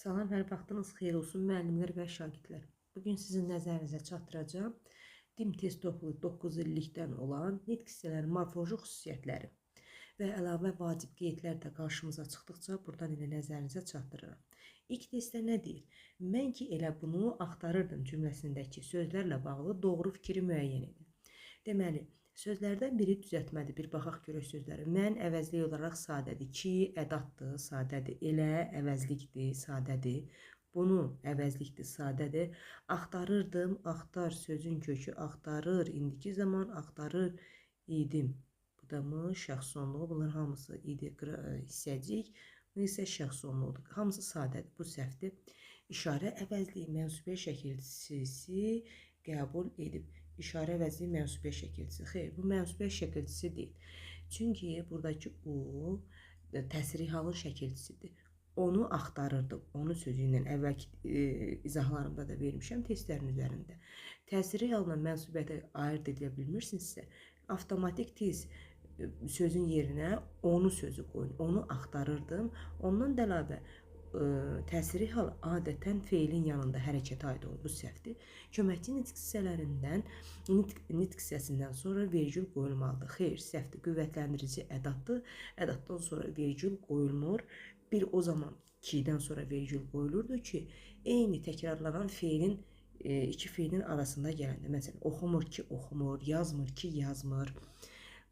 Salam, hər vaxtınız xeyir olsun müəllimlər və şagirdlər. Bugün sizin nəzərinizə çatdıracağım DİM test toplu 9 illikdən olan nitq hissələrinin morfoloji xüsusiyyətləri və əlavə vacib qeydlər də qarşımıza çıxdıqca buradan elə nəzərinizə çatdırıram. İlk testdə nə deyir? Mən ki elə bunu axtarırdım cümləsindəki sözlərlə bağlı doğru fikri müəyyən edin. Deməli, sözlərdən biri düzəltmədir. Bir baxaq görək sözləri. Mən əvəzlik olaraq sadədir. Ki, ədatdır, sadədir. Elə, əvəzlikdir, sadədir. Bunu, əvəzlikdir, sadədir. Axtarırdım, axtar sözün kökü axtarır. İndiki zaman axtarır idim. Bu da mı? Şəxs sonluğu. Bunlar hamısı idi hissəcik. Bu isə şəxs sonluğudur. Hamısı sadədir. Bu səhvdir. İşarə əvəzliyi mənsubiyə şəkilçisi qəbul edib. İşarə əvəzliyi mənsubiyə şəkilçisi. Xeyr, bu mənsubiyə şəkilçisi deyil. Çünki buradakı o təsrih halın şəkilçisidir. Onu axtarırdım. Onu sözü ilə əvvəlki izahlarımda da vermişəm testlərin üzərində. Təsrih halına mənsubiyyəti ayırt edilə bilmirsinizsə, avtomatik tez sözün yerinə onu sözü qoyun. Onu axtarırdım. Ondan da əlavə təsrih halı adətən feilin yanında hərəkətə aid olur. Bu səhvdir. Köməkçi nitq hissələrindən nitq hissəsindən sonra vergül qoyulmalıdır. Xeyr, səhvdir. Qüvvətləndirici ədatdır. Ədatdan sonra vergül qoyulmur. Bir o zaman ki'dən sonra vergül qoyulurdu ki, eyni təkrarlanan feilin iki feilin arasında gələndə. Məsələn, oxumur ki, oxumur, yazmır ki, yazmır.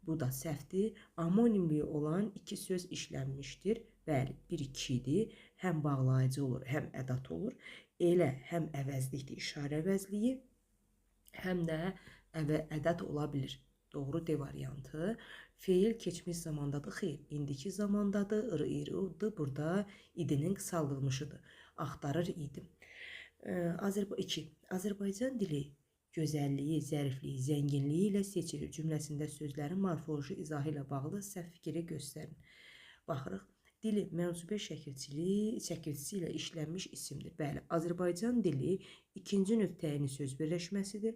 Bu da səhvdir. Amonimli olan iki söz işlənmişdir. Bəli, bir ki'dir. Həm bağlayıcı olur, həm ədat olur. Elə həm əvəzlikdir, işarə əvəzliyi, həm də ədat ola bilir. Doğru D variantı. Feil keçmiş zamandadır. Xeyr, indiki zamandadır. İr'dir. Burada idinin qısaldılmışıdır. Axtarır idim. 2. Azərbaycan dili gözəlliyi, zərifliyi, zənginliyi ilə seçilir cümləsində sözlərin morfoloji izahı ilə bağlı səhv fikri göstərin. Baxırıq. Dili mənsubiyə şəkilçisi ilə işlənmiş isimdir. Bəli, Azərbaycan dili ikinci növ təyini söz birləşməsidir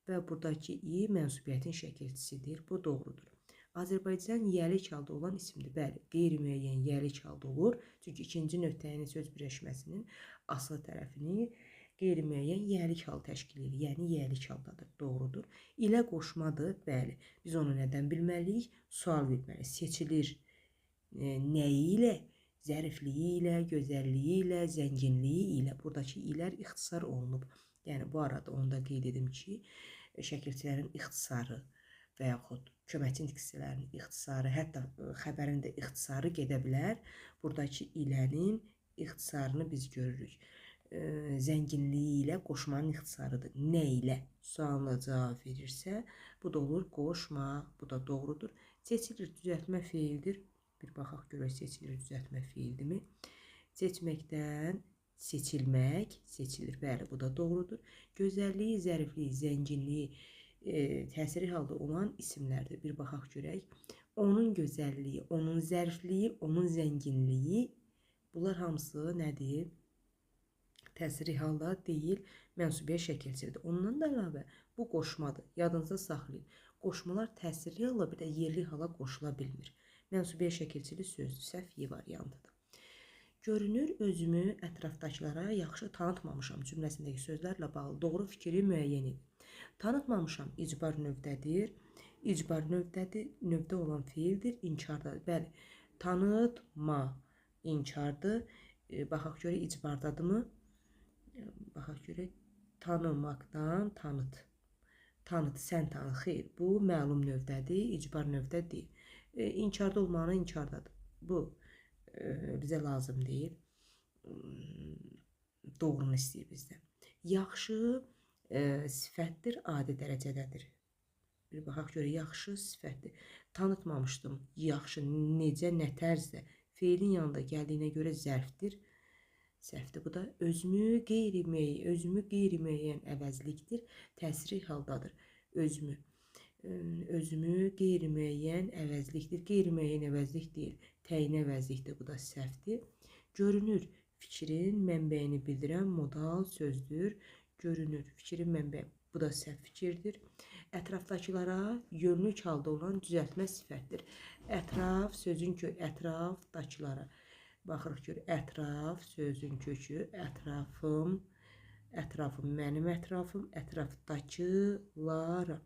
və buradakı i mənsubiyyətin şəkilçisidir. Bu doğrudur. Azərbaycan yəlik halda olan isimdir. Bəli, qeyri-müəyyən yəlik halda olur. Çünki ikinci növ təyini söz birləşməsinin aslı tərəfini qeyri-müəyyən yəlik hal təşkil edir. Yəni, yəlik haldadır. Doğrudur. İlə qoşmadır. Bəli, biz onu nədən bilməliyik? Sual bilməliyik. Seçilir. Nəyi ilə? Zərifliyi ilə, gözəlliyi ilə, zənginliyi ilə. Buradakı ilər ixtisar olunub. Yəni, bu arada onu da qeyd edim ki, şəkilçilərin ixtisarı və yaxud köməkçi nitq hissələrinin ixtisarı, hətta xəbərin də ixtisarı gedə bilər. Buradakı ilənin ixtisarını biz görürük. Zənginliyi ilə qoşmanın ixtisarıdır. Nə ilə? Sualına cavab verirsə, bu da olur qoşma. Bu da doğrudur. Seçilir, düzəltmə feildir. Bir baxaq görək seçilir, düzəltmə feildirmi? Seçməkdən seçilmək, seçilir. Bəli, bu da doğrudur. Gözəlliyi, zərifliyi, zənginliyi təsiri halda olan isimlərdir. Bir baxaq görək. Onun gözəlliyi, onun zərifliyi, onun zənginliyi. Bunlar hamısı nədir? Təsiri halda deyil, mənsubiyə şəkilçilidir. Ondan da əlavə bu qoşmadır. Yadınızda saxlayın. Qoşmalar təsirli hala bir də yerli hala qoşula bilmir. Mənsubiyə şəkilçili sözdür. Səhv Y variantıdır. Görünür, özümü ətrafdakılara yaxşı tanıtmamışam cümləsindəki sözlərlə bağlı doğru fikri müəyyən edin. Tanıtmamışam icbar növdədir. İcbar növdədir. Növdə olan feildir. İnkardadır. Bəli, tanıtma inkardır. Baxaq görək icbardadırmı? Baxaq görək. Tanımaqdan tanıt. Tanıt, sən tanı. Xeyr, bu məlum növdədir. İcbar növdə deyil. İnkarda olmağına inkardadır. Bu bizə lazım deyil. Doğrunu istəyir bizdən. Yaxşı sifətdir, adi dərəcədədir. Bir baxaq görək, yaxşı sifətdir. Tanıtmamışdım. Yaxşı, necə, nə tərzdə. Feilin yanında gəldiyinə görə zərfdir. Səhvdir. Bu da özümü qeyri-müəyyən əvəzlikdir. Təsiri haldadır. Özümü qeyri-müəyyən əvəzlikdir. Qeyri-müəyyən əvəzlik deyil. Təyin əvəzlikdir. Bu da səhvdir. Görünür, fikrin mənbəyini bildirən modal sözdür. Görünür, fikrin mənbəyi. Bu da səhv fikirdir. Ətrafdakılara yönlük halda olan düzəltmə sifətdir. Ətraf sözün ki, ətrafdakılara. Baxırıq ki, ətraf sözün kökü ətrafım, ətrafım mənim ətrafım, ətrafdakılara.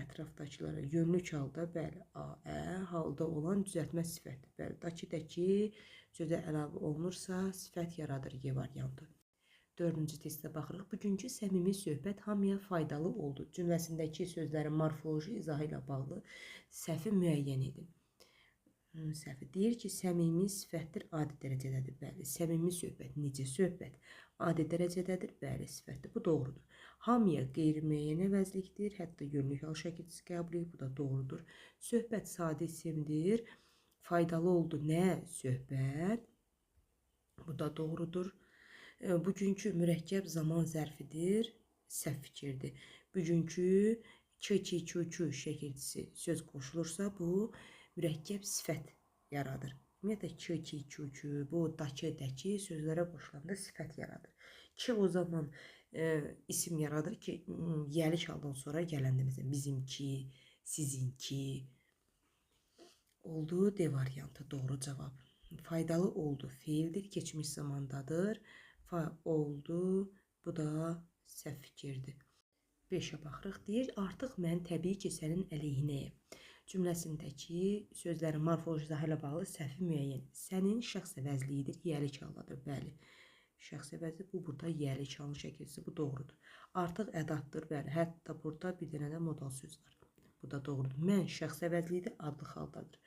Ətrafdakılara yönlük halda, bəli, Aə halda olan düzəltmə sifəti. Bəli, dakidəki sözə əlavə olunursa, sifət yaradır Y variantı. 4-cü testə baxırıq. Bugünkü səmimi söhbət hamıya faydalı oldu. Cümləsindəki sözlərin morfoloji izahı ilə bağlı səhvi müəyyən edin. Səhvi deyir ki, səmimi sifətdir, adi dərəcədədir. Bəli, səmimi söhbət, necə söhbət? Adi dərəcədədir, bəli, sifətdir. Bu doğrudur. Hamıya qeyri-müəyyən əvəzlikdir, hətta yönlük hal şəkilçisi qəbul edir, bu da doğrudur. Söhbət sadə isimdir, faydalı oldu nə? Söhbət, bu da doğrudur. Bugünkü mürəkkəb zaman zərfidir, səhv fikirdir. Bugünkü çı şəkilçisi söz qoşulursa, bu mürəkkəb sifət yaradır. Ümumiyyətlə, çı, bu, dakı, dəki sözlərə qoşulanda sifət yaradır. Ki, o zaman isim yaradır ki, yəlik haldan sonra gələndə, məsələn, bizimki, sizinki oldu. D variantı doğru cavab. Faydalı oldu feildir, keçmiş zamandadır. Oldu, bu da səhv fikirdir. 5-ə baxırıq. Deyir, artıq mən təbii ki, sənin əleyhinəyəm. Cümləsindəki sözlərin morfoloji izahı ilə bağlı səhvi müəyyən. Sənin şəxs əvəzliyidir, yəlik haldadır, bəli. Şəxs əvəzi, bu burada yəlik halın şəkilçisi, bu doğrudur. Artıq ədatdır, bəli. Hətta burada bir dənə də modal söz var. Bu da doğrudur. Mən şəxs əvəzliyidir, adlı haldadır.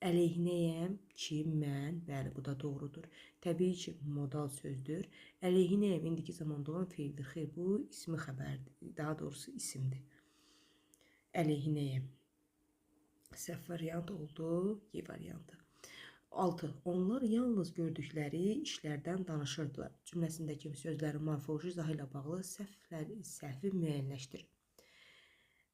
Əleyhinəyəm ki, mən, bəli, bu da doğrudur. Təbii ki, modal sözdür. Əleyhinəyəm indiki zamanda olan feildir. Xeyr, bu ismi xəbərdir. Daha doğrusu isimdir. Əleyhinəyəm. Səhv variant oldu, Y variantı. 6. Onlar yalnız gördükləri işlərdən danışırdılar. Cümləsindəki sözlərin morfoloji izahı ilə bağlı səhvi müəyyənləşdirin.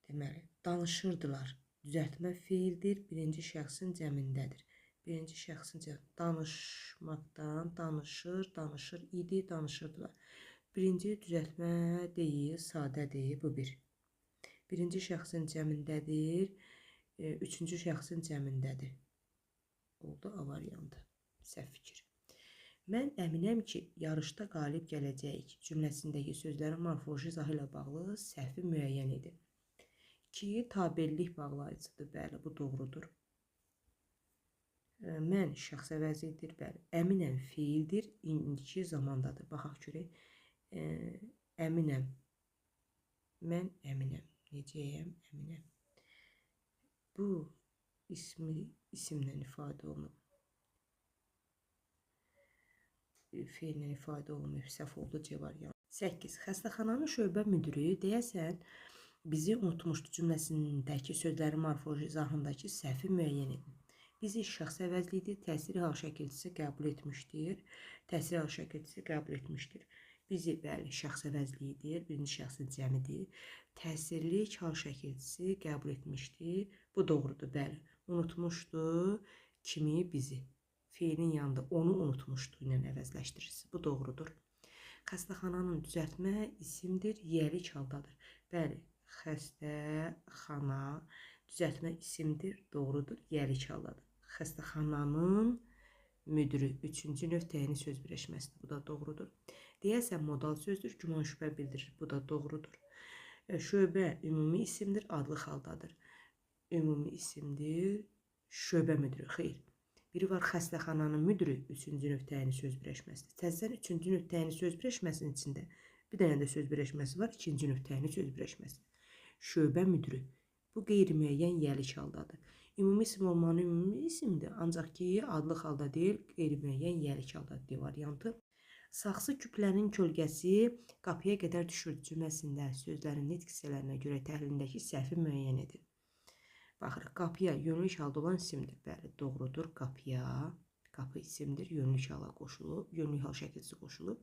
Deməli, danışırdılar. Düzəltmə feildir, birinci şəxsin cəmindədir. Birinci şəxsin cəmində. Danışmaqdan, danışır idi, danışırdılar. Birinci düzəltmə deyil, sadədir, bu bir. Birinci şəxsin cəmindədir, üçüncü şəxsin cəmindədir. Oldu A variantı. Səhv fikir. Mən əminəm ki, yarışda qalib gələcəyik. Cümləsindəki sözlərin morfoloji izahı ilə bağlı səhvi müəyyən edin. 2. Tabellik bağlayıcıdır. Bəli, bu doğrudur. Mən şəxs əvəzidir. Bəli. Əminəm feildir. İndiki zamandadır. Baxaq görək. Əminəm. Mən əminəm. Necəyəm? Əminəm. Bu isimlə ifadə olunub. Feillə ifadə olunub. Səhv oldu C variantı. 8. Xəstəxananın şöbə müdürü deyəsən bizi unutmuşdu. Cümləsindəki sözlərin morfoloji izahındakı səhvi müəyyən edin. Bizi şəxs əvəzliyidir, təsiri hal şəkilçisi qəbul etmişdir. Təsiri hal şəkilçisi qəbul etmişdir. Bizi, bəli, şəxs əvəzliyidir, birinci şəxsin cəmidir. Təsirlik hal şəkilçisi qəbul etmişdir. Bu doğrudur, bəli. Unutmuşdu kimi bizi. Feilin yanında onu unutmuşdu ilə əvəzləşdirirsiniz. Bu doğrudur. Xəstəxananın düzəltmə isimdir, yəlik haldadır. Bəli, xəstəxana düzəltmə isimdir, doğrudur, yəlik haldadır. Xəstəxananın müdürü, üçüncü növ təyini söz birləşməsidir. Bu da doğrudur. Deyəsən modal sözdür, güman şübhə bildirir. Bu da doğrudur. Şöbə ümumi isimdir, adlı haldadır. Ümumi isimdir, şöbə müdürü. Xeyr. Biri var xəstəxananın müdürü, üçüncü növ təyini söz birləşməsidir. Təzədən üçüncü növ təyini söz birləşməsinin içində bir dənə də söz birləşməsi var, ikinci növ təyini söz birləşməsi. Şöbə müdürü. Bu qeyri-müəyyən yəlik haldadır. Ümumi isim olmanı ümumi isimdir, ancaq ki, adlı halda deyil, qeyri-müəyyən yəlik haldadır variantı. Saxsı küplərin kölgəsi qapıya qədər düşürdü cümləsində sözlərin nitq hissələrinə görə təhlilindəki səhvi müəyyən edin. Baxırıq, qapıya yönlük halda olan isimdir. Bəli, doğrudur, qapıya. Qapı isimdir, yönlük hala qoşulub, yönlük hal şəkilçisi qoşulub.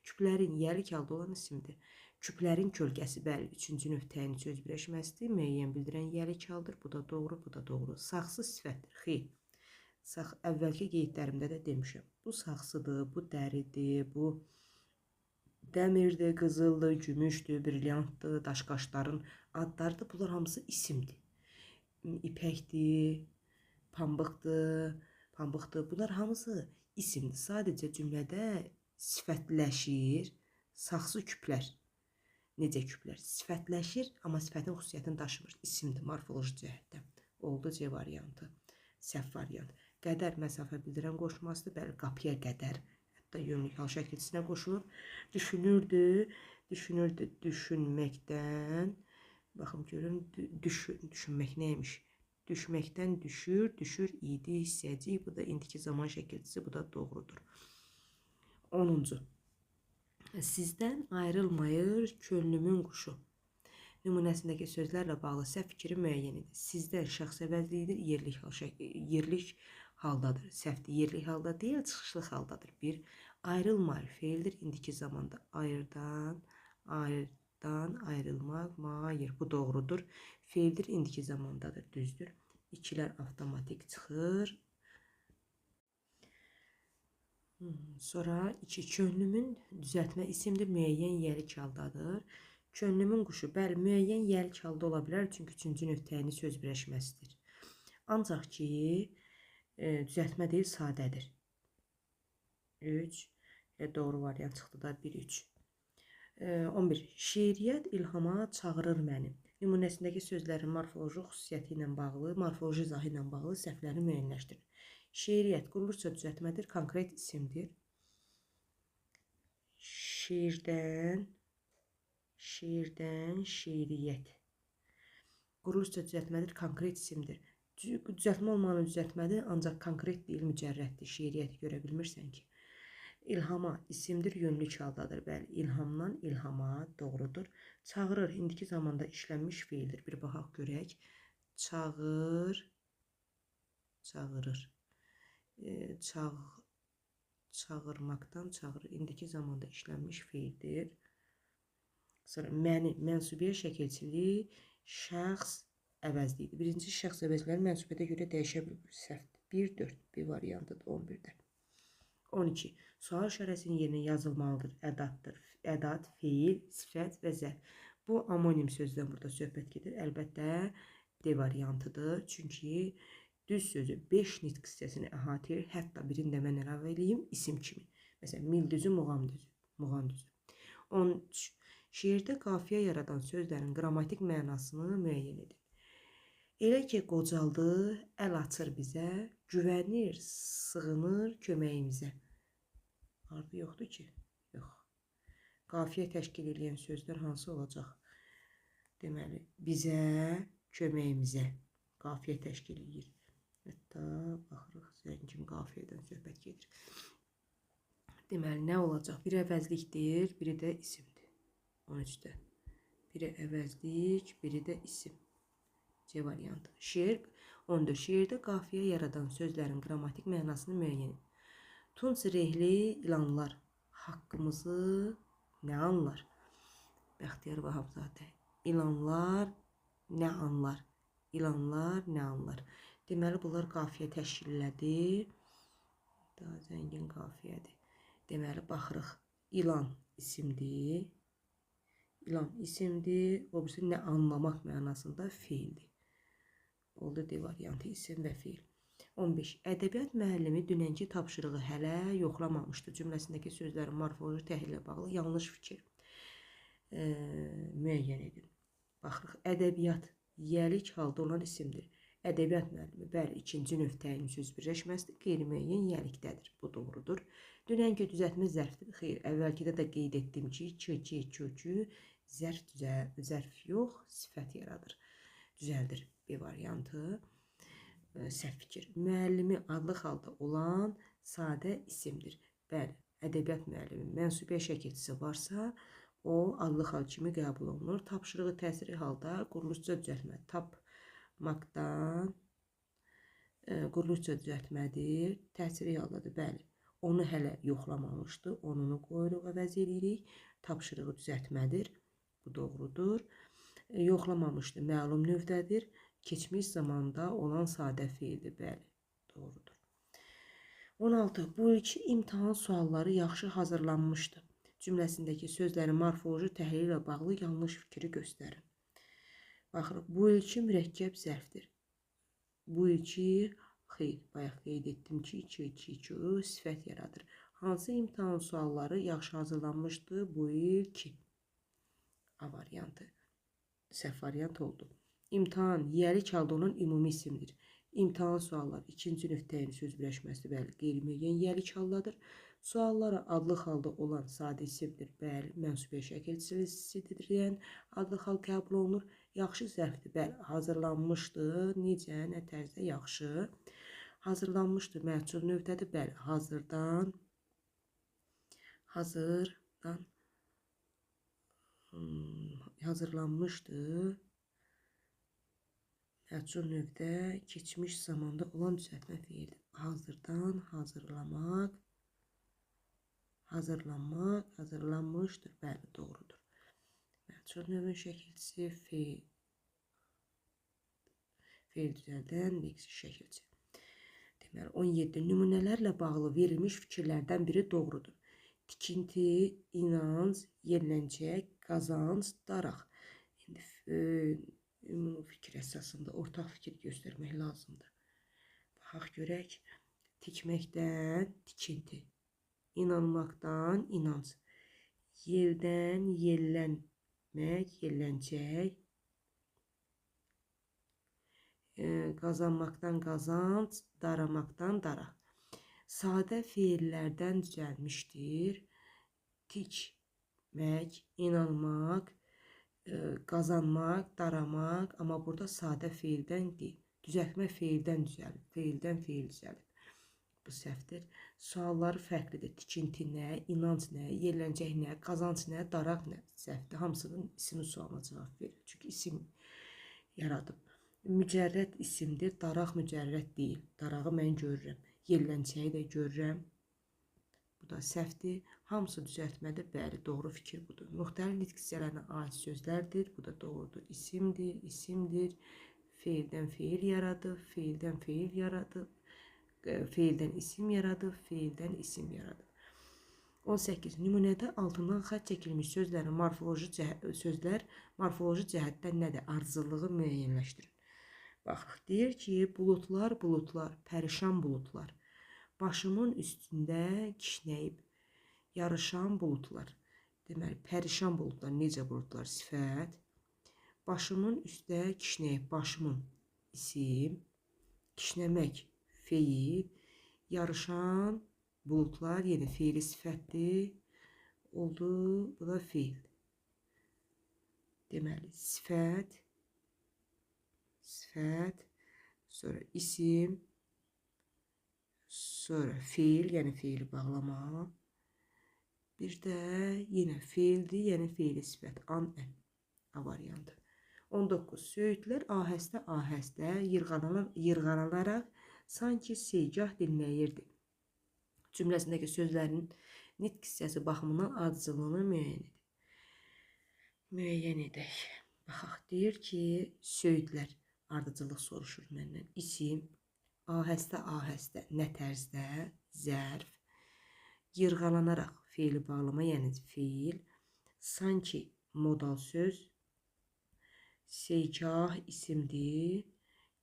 Küplərin yəlik halda olan isimdir. Küplərin kölgəsi, bəli, üçüncü növ təyini söz birləşməsidir, müəyyən bildirən yəlik haldır. Bu da doğru, bu da doğru. Saxsı sifətdir, xeyr. Əvvəlki qeydlərimdə də demişəm. Bu saxsıdır, bu dəridir, bu dəmirdir, qızıldır, gümüşdür, brilyantdır, daşqaşların adlarıdır. Bunlar hamısı isimdir. İpəkdir, pambıqdır. Bunlar hamısı isimdir. Sadəcə cümlədə sifətləşir. Saxsı küplər. Necə küplər? Sifətləşir, amma sifətin xüsusiyyətini daşımır. İsimdir morfoloji cəhətdən. Oldu C variantı. Səhv variant. Qədər məsafə bildirən qoşmasıdır. Bəli, qapıya qədər. Hətta yönlük hal şəkilçisinə qoşulur. Düşünürdü, düşünməkdən. Baxın görün, düşünmək neymiş? Düşməkdən düşür idi, hissəcik. Bu da indiki zaman şəkilçisi, bu da doğrudur. 10-cu. Sizdən ayrılmayır könlümün quşu. Nümunəsindəki sözlərlə bağlı səhv fikri müəyyən edir. Sizdən şəxs əvəzliyidir, yerlik haldadır. Səhvdir, yerlik halda deyil, çıxışlıq haldadır. 1. Ayrılmayır feildir, indiki zamanda ayrıdan ayrılmaq, mayır. Bu doğrudur. Feildir, indiki zamandadır, düzdür. İkilər avtomatik çıxır. Sonra 2. Könlümün düzəltmə isimdir, müəyyən yerlik haldadır. Könlümün quşu, bəli, müəyyən yerlik halda ola bilər, çünki 3-cü nöqtəyini söz birləşməsidir. Ancaq ki, düzəltmə deyil, sadədir. 3. Doğru variant çıxdı da 1-3. 11. Şeiriyyət ilhama çağırır məni. Nümunəsindəki sözlərin morfoloji xüsusiyyəti ilə bağlı, morfoloji izahı ilə bağlı səhvləri müəyyənləşdirin. Şeiriyyət quruluşca düzəltmədir, konkret isimdir. Şeirdən, şeiriyyət. Quruluşca düzəltmədir, konkret isimdir. Düzəltmə olmağını düzəltmədir, ancaq konkret deyil, mücərrətdir. Şeiriyyəti görə bilmirsən ki. İlhama isimdir, yönlük haldadır. Bəli, ilhamdan ilhama doğrudur. Çağırır, indiki zamanda işlənmiş feildir. Bir baxaq görək. Çağırır. Çağırmaqdan çağırır. İndiki zamanda işlənmiş feildir. Sonra məni, mənsubiyə şəkilçiliyi, şəxs əvəzliyidir. Birinci şəxs əvəzliləri mənsubiyyətə görə dəyişə bilir. Səhvdir. 1-4 bir variantıdır 11-də. 12. Sual işarəsinin yerinə yazılmalıdır. Ədat, feil, sifət və zərf. Bu amonim sözdən burada söhbət gedir. Əlbəttə D variantıdır. Çünki düz sözü 5 nitq hissəsini əhatə edir. Hətta birində mən əlavə edeyim isim kimi. Məsələn, mil düzü, muğam düzü. 13. Şeirdə qafiyə yaradan sözlərin qrammatik mənasını müəyyən edin. Elə ki qocaldı, əl açır bizə, güvənir, sığınır köməyimizə. Ardı yoxdur ki? Yox. Qafiyə təşkil edən sözlər hansı olacaq? Deməli, bizə, köməyimizə qafiyə təşkil edir. Hətta baxırıq, zəngin qafiyədən söhbət gedir. Deməli, nə olacaq? Biri əvəzlikdir, biri də isimdir. 13-də. Biri əvəzlik, biri də isim. C variantı. Şeir 14. Şeirdə qafiyə yaradan sözlərin qrammatik mənasını müəyyən edin. Tunç rehli ilanlar haqqımızı nə anlar? Bəxtiyar Vahabzadə. İlanlar nə anlar? İlanlar nə anlar? Deməli, bunlar qafiyə təşkil elədi. Daha zəngin qafiyədir. Deməli, baxırıq. İlan isimdir. İlan isimdir. O birisi nə anlamaq mənasında feildir. Oldu D variantı, isim və feil. 15. Ədəbiyyat müəllimi dünənki tapşırığı hələ yoxlamamışdı. Cümləsindəki sözlərin morfoloji təhlilə bağlı yanlış fikir müəyyən edin. Baxırıq, ədəbiyyat yəlik halda olan isimdir. Ədəbiyyat müəllimi, bəli, ikinci nöqtəyin söz birləşməsidir, qeyri-müəyyən yəlikdədir. Bu doğrudur. Dünənki düzəltmə zərfdir. Xeyr, əvvəlkidə də qeyd etdim ki, kökü zərf yox, sifət yaradır. Düzəldir B variantı. Səhv fikir. Müəllimi adlı halda olan sadə isimdir. Bəli, ədəbiyyat müəllimi mənsubiyə şəkilçisi varsa, o adlı hal kimi qəbul olunur. Tapşırığı təsiri halda quruluşca düzəltmə. Tapmaqdan quruluşca düzəltmədir. Təsiri haldadır. Bəli, onu hələ yoxlamamışdı. Onunu qoyuruq, əvəz edirik. Tapşırığı düzəltmədir. Bu doğrudur. Yoxlamamışdı. Məlum növdədir. Keçmiş zamanda olan sadə feildir. Bəli, doğrudur. 16. Bu ilki imtahan sualları yaxşı hazırlanmışdı. Cümləsindəki sözlərin morfoloji təhlili ilə bağlı yanlış fikri göstərin. Baxırıq, bu ilki mürəkkəb zərfdir. Bu ilki Xeyr, bayaq qeyd etdim ki, 2-2-2 sifət yaradır. Hansı imtahan sualları yaxşı hazırlanmışdı bu il ki? A variantı. Səhv variant oldu. İmtahan yiyəlik halda olan ümumi isimdir. İmtahan sualları ikinci nöqtəyin söz birləşməsi bəli, qeyri-müəyyən yiyəlik haldadır. Suallara adlı halda olan sadə isimdir. Bəli, mənsubiyə şəkilçisidir deyən adlı hal qəbul olunur. Yaxşı zərfdir. Bəli, hazırlanmışdı. Necə, nə tərzdə yaxşı? Hazırlanmışdı. Məhsul növdədir. Bəli, hazırdan hazırlanmışdı. Məhsul növdə keçmiş zamanda olan düzəltmə feildir. Hazırdan hazırlamaq, hazırlanmaq, hazırlanmışdır. Bəli, doğrudur. Məhsul növün şəkilçisi feil düzəldən leksik şəkilçi. Deməli, 17 nümunələrlə bağlı verilmiş fikirlərdən biri doğrudur. Tikinti, inanc, yerləncək, qazanc, daraq. İndi fikir əsasında ortaq fikir göstərmək lazımdır. Baxaq görək. Tikməkdən tikinti, inanmaqdan inanc, yerdən yerlənmək, yerləncək, qazanmaqdan qazanc, daramaqdan daraq. Sadə feillərdən düzəlmişdir. Tikmək, inanmaq, qazanmaq, daramaq. Amma burada sadə feildən deyil. Düzəltmə feildən düzəlir. Feildən feil düzəlir. Bu səhvdir. Sualları fərqlidir. Tikinti nə, inanc nə, yerləncək nə, qazanc nə, daraq nə? Səhvdir. Hamısının isimli sualına cavab verir. Çünki isim yaradıb. Mücərrəd isimdir. Daraq mücərrəd deyil. Darağı mən görürəm. Yerləncəyi də görürəm. Bu da səhvdir. Hamısı düzəltmədir. Bəli, doğru fikir budur. Müxtəlif nitq hissələrinə aid sözlərdir. Bu da doğrudur. İsimdir, isimdir. Feildən feil yaradıb, feildən feil yaradıb, feildən isim yaradıb, feildən isim yaradıb. 18. Nümunədə altından xətt çəkilmiş sözlər morfoloji cəhətdən nədir? Ardıcıllığı müəyyənləşdirin. Baxırıq, deyir ki, buludlar, buludlar, pərişan buludlar. Başımın üstündə kişnəyib yarışan buludlar. Deməli, pərişan buludlar necə buludlar? Sifət. Başımın üstə kişnəyib, başımın isim, kişnəmək feil, yarışan buludlar yenə feili sifətdir. Oldu, bu da feil. Deməli, sifət, sonra isim, sonra feil, yəni feili bağlama. Bir də yenə feildir, yəni feili sifət. An, ən. A variantı. 19. Söyüdlər ahəstə yırğalanaraq sanki seygah dinləyirdi. Cümləsindəki sözlərin nitq hissəsi baxımından ardıcıllığını müəyyən edək. Baxaq, deyir ki, söyüdlər, ardıcıllıq soruşur məndən. İsim, ahəstə, nə tərzdə, zərf, yırğalanaraq, feili bağlama, yəni feil, sanki modal söz, seygah isimdir,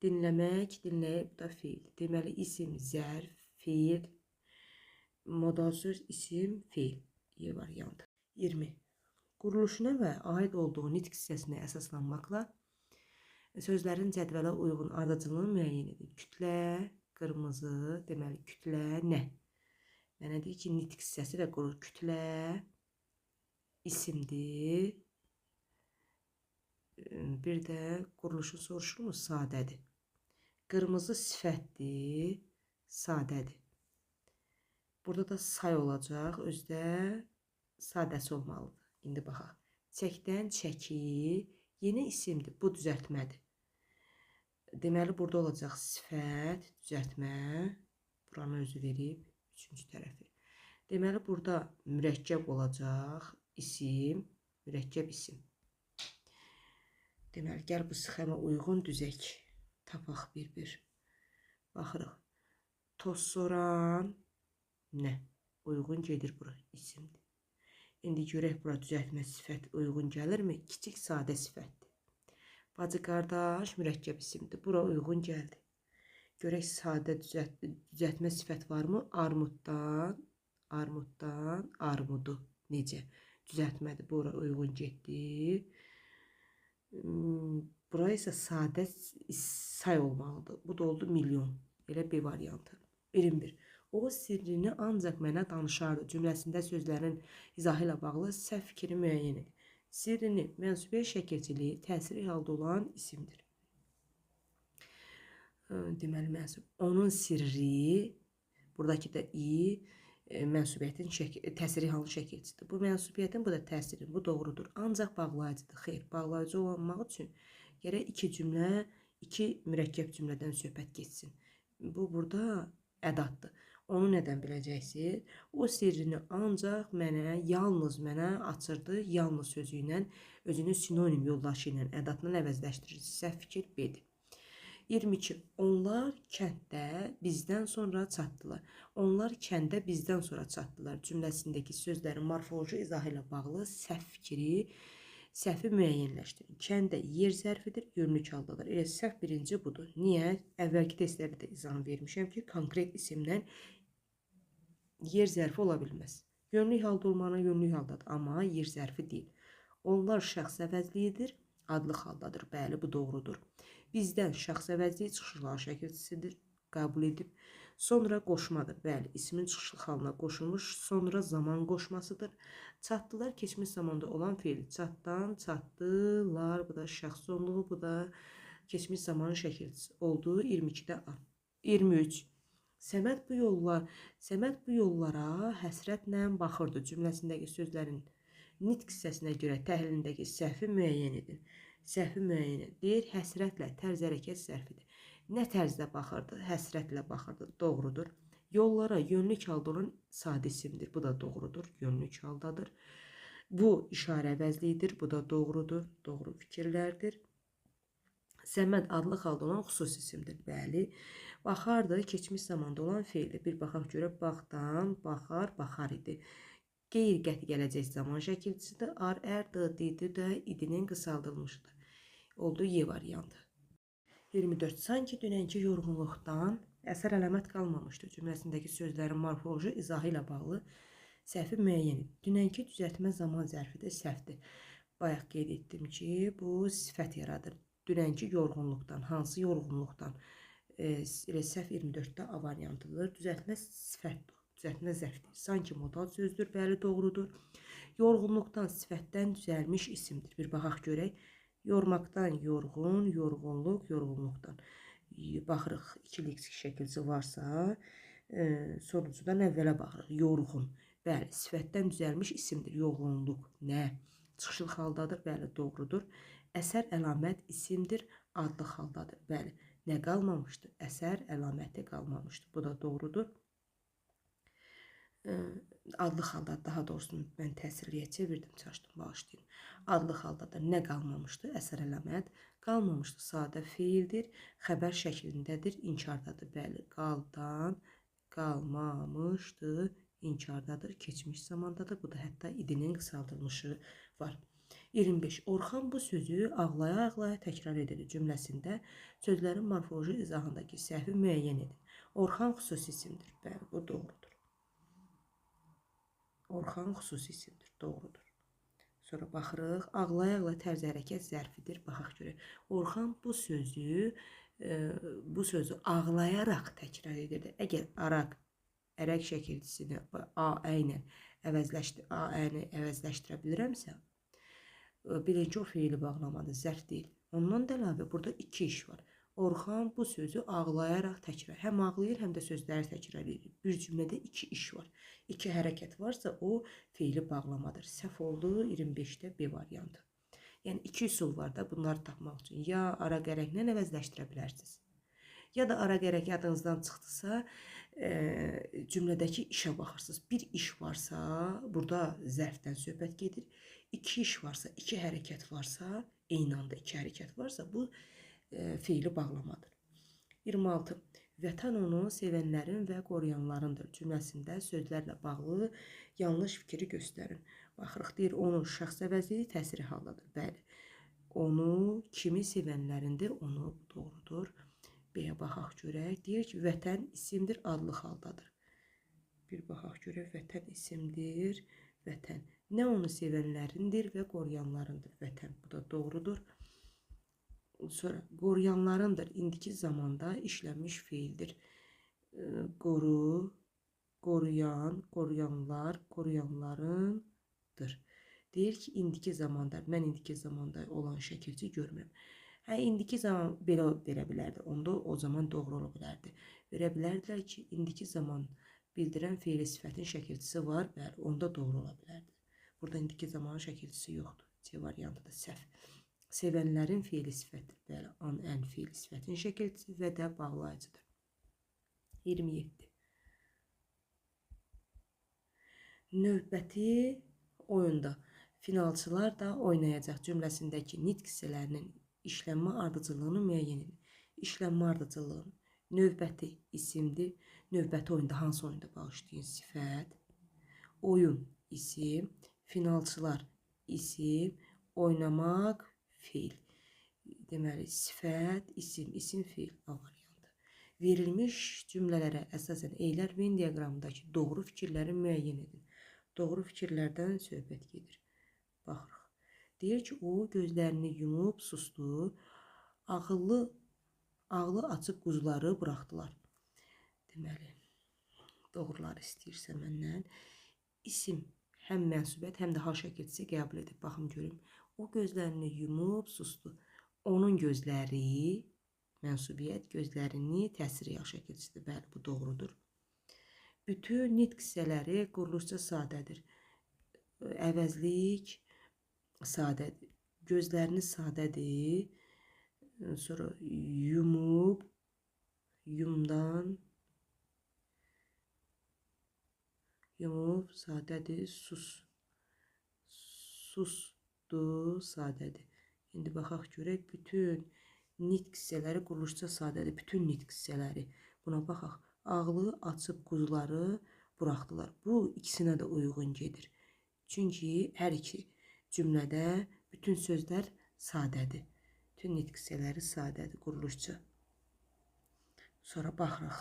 dinləmək, dinləyib, bu da feil. Deməli, isim, zərf, feil, modal söz, isim, feil. Y variantı. 20. Quruluşuna və aid olduğu nitq hissəsinə əsaslanmaqla sözlərin cədvələ uyğun ardıcıllığını müəyyən edin. Kütlə, qırmızı, deməli, kütlə, nə? Mənə deyir ki, nitq hissəsi və quruluş. Kütlə, isimdir. Bir də quruluşu soruşurmu? Sadədir. Qırmızı sifətdir, sadədir. Burada da say olacaq, özdə sadəsi olmalıdır. İndi baxaq. Çəkdən çəki, yeni isimdir, bu düzəltmədir. Deməli, burada olacaq sifət, düzəltmə, buranı özü verib, üçüncü tərəfi. Deməli, burada mürəkkəb olacaq, isim, mürəkkəb isim. Deməli, gəl bu sxemə uyğun düzək, tapaq bir-bir. Baxırıq, toz soran, nə? Uyğun gedir bura, isimdir. İndi görək, bura düzəltmə sifət uyğun gəlirmi? Kiçik sadə sifətdir. Bacı qardaş mürəkkəb isimdir. Bura uyğun gəldi. Görək sadə düzəltmə sifət varmı? Armuddan, armudu. Necə? Düzəltmədir. Bura uyğun getdi. Bura isə sadə say olmalıdır. Bu da oldu milyon. Elə bir variantı. 21. O sirrini ancaq mənə danışardı. Cümləsində sözlərin izahı ilə bağlı səhv fikri müəyyən edin. Sirrini mənsubiyyət şəkilçiliyi təsiri halda olan isimdir. Deməli, mənsub. Onun sirri, buradakı da mənsubiyyətin təsiri halın şəkilçisidir. Bu mənsubiyyətin, bu da təsiri, bu doğrudur. Ancaq bağlayıcıdır. Xeyr, bağlayıcı olmaq üçün gərək iki mürəkkəb cümlədən söhbət geçsin. Bu burada ədatdır. Onu nədən biləcəksiniz? O sirrini ancaq mənə, yalnız mənə açırdı, yalnız sözü ilə, özünün sinonim yoldaşı ilə, ədatla əvəzləşdirir. Səhv fikir B-dir. 22. Onlar kənddə bizdən sonra çatdılar. Onlar kəndə bizdən sonra çatdılar. Cümləsindəki sözlərin morfoloji izahı ilə bağlı səhvi müəyyənləşdirin. Kəndə yer zərfidir, yönlük haldadır. Elə səhv birinci budur. Niyə? Əvvəlki testlərdə də izah vermişəm ki, konkret isimdən yer zərfi ola bilməz. Yönlük halda olmanı yönlük haldadır, amma yer zərfi deyil. Onlar şəxs əvəzliyidir, adlıq haldadır. Bəli, bu doğrudur. Bizdən şəxs əvəzliyi çıxışlı hal şəkilçisidir, qəbul edib. Sonra qoşmadır. Bəli, ismin çıxışlı halına qoşulmuş, sonra zaman qoşmasıdır. Çatdılar, keçmiş zamanda olan feil. Çatdan, çatdılar, bu da şəxs sonluğu, bu da keçmiş zamanın şəkilçisi oldu. 22-də A. 23. Səməd bu yollara həsrətlə baxırdı. Cümləsindəki sözlərin nitq hissəsinə görə təhlilindəki səhvi müəyyən edin. Səhvi müəyyən edin. Deyir, həsrətlə tərz hərəkət səhvidir. Nə tərzdə baxırdı? Həsrətlə baxırdı. Doğrudur. Yollara yönlük halda olan sadə isimdir. Bu da doğrudur. Yönlük haldadır. Bu işarə əvəzliyidir. Bu da doğrudur. Doğru fikirlərdir. Səməd adlı halda olan xüsusi isimdir. Bəli. Baxardı, keçmiş zamanda olan feildir. Bir baxaq görə baxdan, baxar idi. Qeyri-qəti gələcək zaman şəkilçisidir. D də idinin qısaldılmışdır. Oldu Y variantı. 24. Sanki dünənki yorğunluqdan əsər əlamət qalmamışdı. Cümləsindəki sözlərin morfoloji izahı ilə bağlı səhvi müəyyən edin. Dünənki düzəltmə zaman zərfidir, səhvdir. Bayaq qeyd etdim ki, bu sifət yaradır. Dünənki yorğunluqdan, hansı yorğunluqdan? Səhv 24-də A variantıdır. Düzəltmə sifətdir. Düzəltmə zərfdir. Sanki modal sözdür, bəli doğrudur. Yorğunluqdan, sifətdən düzəlmiş isimdir. Bir baxaq görək. Yormaqdan yorğun, yorğunluq, yorğunluqdan. Baxırıq, iki leksik şəkilci varsa, sonuncudan əvvələ baxırıq. Yorğun, bəli, sifətdən düzəlmiş isimdir. Yorğunluq, nə? Çıxışlı haldadır, bəli, doğrudur. Əsər əlamət isimdir, adlı haldadır, bəli. Nə qalmamışdır? Əsər əlaməti qalmamışdır. Bu da doğrudur. Adlı halda, daha doğrusu mən təsirliyə çevirdim, çalışdım, bağışlayın. Adlı halda da nə qalmamışdır? Əsər əlamət qalmamışdır. Sadə feildir, xəbər şəklindədir, inkardadır. Bəli, qaldan, qalmamışdır, inkardadır, keçmiş zamandadır. Bu da hətta idinin qısaldılmışı var. 25. Orxan bu sözü ağlaya-ağlaya təkrar edir cümləsində sözlərin morfoloji izahındakı səhvi müəyyən edin. Orxan xüsusi isimdir. Bəli, bu doğrudur. Orxan xüsusi isimdir. Doğrudur. Sonra baxırıq. Ağlaya-ağlaya tərz hərəkət zərfidir. Baxaq görək. Orxan bu sözü ağlayaraq təkrar edirdi. Əgər ərək şəkilçisini A-ə ilə əvəzləşdirə bilirəmsə, bilin ki, o feili bağlamadır, zərf deyil. Ondan da əlavə burada iki iş var. Orxan bu sözü ağlayaraq təkrar, həm ağlayır, həm də sözləri təkrar edir. Bir cümlədə iki iş var. İki hərəkət varsa, o feili bağlamadır. Səhv oldu, 25-də B variantı. Yəni, iki üsul var da bunları tapmaq üçün. Ya ara gərəklə əvəzləşdirə bilərsiniz. Ya da ara gərək yadınızdan çıxdısa, cümlədəki işə baxırsınız. Bir iş varsa, burada zərfdən söhbət gedir. İki iş varsa, iki hərəkət varsa, eyni anda iki hərəkət varsa, bu feili bağlamadır. 26. Vətən onu sevənlərin və qoruyanlarındır cümləsində sözlərlə bağlı yanlış fikri göstərin. Baxırıq, deyir, onun şəxs əvəzliyi təsiri haldadır. Bəli, onu kimi sevənlərindir, onu doğrudur. B-yə baxaq görək. Deyir ki, vətən isimdir, adlı haldadır. Bir baxaq görək, vətən isimdir, vətən. Nə onu sevənlərindir və qoruyanlarındır vətən. Bu da doğrudur. Sonra qoruyanlarındır. İndiki zamanda işlənmiş feildir. Qoru, qoruyan, qoruyanlar, qoruyanlarındır. Deyir ki, indiki zamanda, mən indiki zamanda olan şəkilci görmürəm. Hə, indiki zaman belə verə bilərdi. Onda o zaman doğru ola bilərdi. Verə bilərdilər ki, indiki zaman bildirən feili sifətin şəkilçisi var. Bəli, onda doğru ola bilərdi. Burada indiki zamanın şəkilçisi yoxdur. C variantı da səhv. Sevənlərin feili sifətidir. Bəli, ən feili sifətin şəkilçisi və də bağlayıcıdır. 27. Növbəti oyunda finalçılar da oynayacaq cümləsindəki nitq hissələrinin işlənmə ardıcıllığını müəyyən edin. İşlənmə ardıcıllığını. Növbəti isimdir. Növbəti oyunda hansı oyunda bağışlayın? Sifət. Oyun isim. Finalçılar isim. Oynamaq feil. Deməli, sifət, isim, isim, feil. A variantı. Verilmiş cümlələrə əsasən eylər Venn diaqramındakı doğru fikirləri müəyyən edin. Doğru fikirlərdən söhbət gedir. Baxırıq. Deyir ki, o gözlərini yumub sustu. Ağlı açıq quzuları buraxdılar. Deməli, doğruları istəyirsə məndən. İsim həm mənsubiyyət, həm də hal şəkilçisi qəbul edib. Baxım görüm. O gözlərini yumub sustu. Onun gözləri, mənsubiyyət, gözlərini təsiri hal şəkilçisidir. Bəli, bu doğrudur. Bütün nitq hissələri quruluşca sadədir. Əvəzlik sadədir. Gözlərini sadədir. Sonra yumub, yumdan, yumub sadədir. Susdu sadədir. İndi baxaq görək. Bütün nitq hissələri quruluşca sadədir. Bütün nitq hissələri. Buna baxaq. Ağlı açıb quzuları buraxdılar. Bu ikisinə də uyğun gedir. Çünki hər iki cümlədə bütün sözlər sadədir. Bütün nitq hissələri sadədir, quruluşça. Sonra baxırıq.